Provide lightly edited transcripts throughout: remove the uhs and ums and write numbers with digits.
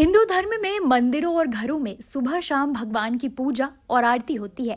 हिंदू धर्म में मंदिरों और घरों में सुबह शाम भगवान की पूजा और आरती होती है।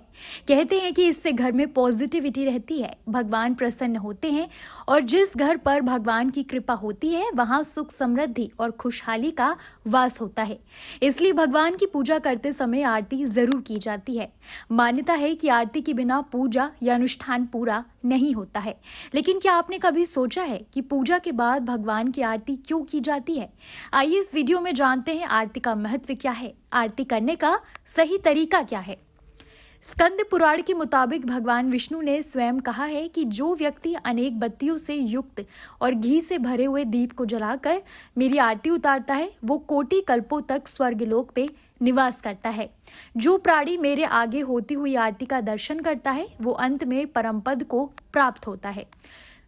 कहते हैं कि इससे घर में पॉजिटिविटी रहती है, भगवान प्रसन्न होते हैं और जिस घर पर भगवान की कृपा होती है वहां सुख समृद्धि और खुशहाली का वास होता है। इसलिए भगवान की पूजा करते समय आरती जरूर की जाती है। मान्यता है कि आरती के बिना पूजा या अनुष्ठान पूरा नहीं होता है। लेकिन क्या आपने कभी सोचा है कि पूजा के बाद भगवान की आरती क्यों की जाती है? आइए इस वीडियो में जानते हैं आरती का महत्व क्या है, आरती करने का सही तरीका क्या है। स्कंद पुराण के मुताबिक भगवान विष्णु ने स्वयं कहा है कि जो व्यक्ति अनेक बत्तियों से युक्त और घी से भरे हुए दीप को जलाकर मेरी आरती उतारता है वो कोटि कल्पों तक स्वर्गलोक पे निवास करता है। जो प्राणी मेरे आगे होती हुई आरती का दर्शन करता है वो अंत में परम पद को प्राप्त होता है।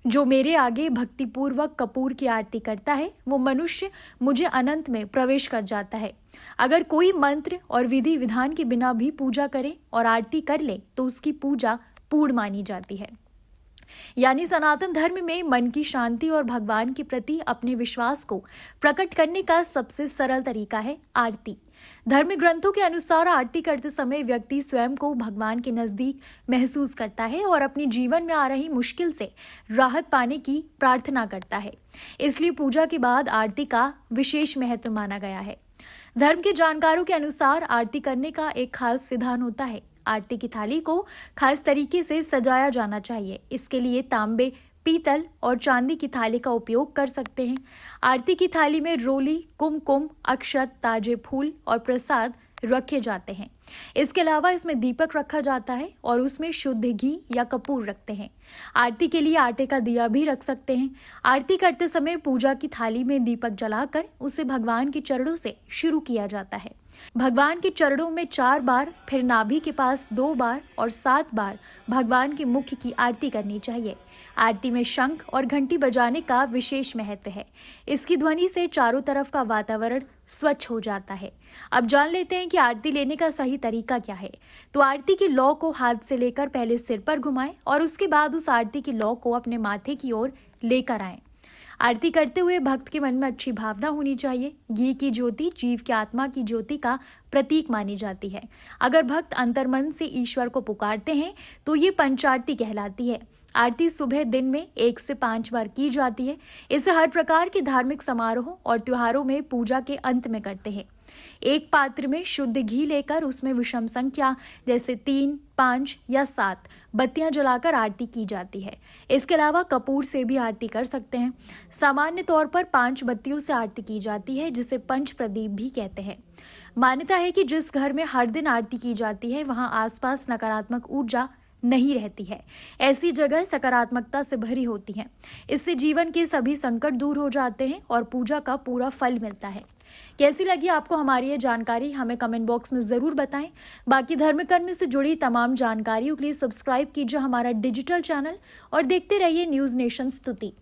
जो मेरे आगे भक्तिपूर्वक कपूर की आरती करता है वो मनुष्य मुझे अनंत में प्रवेश कर जाता है। अगर कोई मंत्र और विधि विधान के बिना भी पूजा करे और आरती कर ले तो उसकी पूजा पूर्ण मानी जाती है। यानी सनातन धर्म में मन की शांति और भगवान के प्रति अपने विश्वास को प्रकट करने का सबसे सरल तरीका है आरती। धर्म ग्रंथों के अनुसार आरती करते समय व्यक्ति स्वयं को भगवान के नजदीक महसूस करता है और अपने जीवन में आ रही मुश्किल से राहत पाने की प्रार्थना करता है। इसलिए पूजा के बाद आरती का विशेष महत्व माना गया है। धर्म के जानकारों के अनुसार आरती करने का एक खास विधान होता है। आरती की थाली को खास तरीके से सजाया जाना चाहिए। इसके लिए तांबे, पीतल और चांदी की थाली का उपयोग कर सकते हैं। आरती की थाली में रोली, कुमकुम, अक्षत, ताजे फूल और प्रसाद रखे जाते हैं। इसके अलावा इसमें दीपक रखा जाता है और उसमें शुद्ध घी या कपूर रखते हैं। आरती के लिए आटे का दिया भी रख सकते हैं। आरती करते समय पूजा की थाली में दीपक जलाकर उसे भगवान के चरणों से शुरू किया जाता है। भगवान के चरणों में 4 बार, फिर नाभि के पास 2 बार और 7 बार भगवान के मुख की आरती करनी चाहिए। आरती में शंख और घंटी बजाने का विशेष महत्व है। इसकी ध्वनि से चारों तरफ का वातावरण स्वच्छ हो जाता है। अब जान लेते हैं कि आरती लेने का सही तरीका क्या है। तो आरती की लौ को हाथ से लेकर पहले सिर पर घुमाएं और उसके बाद उस आरती की लौ को अपने माथे की ओर लेकर आएं। आरती करते हुए भक्त के मन में अच्छी भावना होनी चाहिए। घी की ज्योति जीव की आत्मा की ज्योति का प्रतीक मानी जाती है। अगर भक्त अंतर्मन से ईश्वर को पुकारते हैं तो ये पंचारती कहलाती है। आरती सुबह दिन में 1 से 5 बार की जाती है। इसे हर प्रकार के धार्मिक समारोह और त्योहारों में पूजा के अंत में करते हैं। एक पात्र में शुद्ध घी लेकर उसमें विषम संख्या जैसे 3, 5 या 7 बत्तियां जलाकर आरती की जाती है। इसके अलावा कपूर से भी आरती कर सकते हैं। सामान्य तौर पर 5 बत्तियों से आरती की जाती है जिसे पंच प्रदीप भी कहते हैं। मान्यता है कि जिस घर में हर दिन आरती की जाती है वहां आसपास नकारात्मक ऊर्जा नहीं रहती है। ऐसी जगह सकारात्मकता से भरी होती हैं। इससे जीवन के सभी संकट दूर हो जाते हैं और पूजा का पूरा फल मिलता है। कैसी लगी आपको हमारी ये जानकारी, हमें कमेंट बॉक्स में जरूर बताएं। बाकी धर्म कर्म से जुड़ी तमाम जानकारियों के लिए सब्सक्राइब कीजिए हमारा डिजिटल चैनल और देखते रहिए न्यूज़ नेशन स्तुति।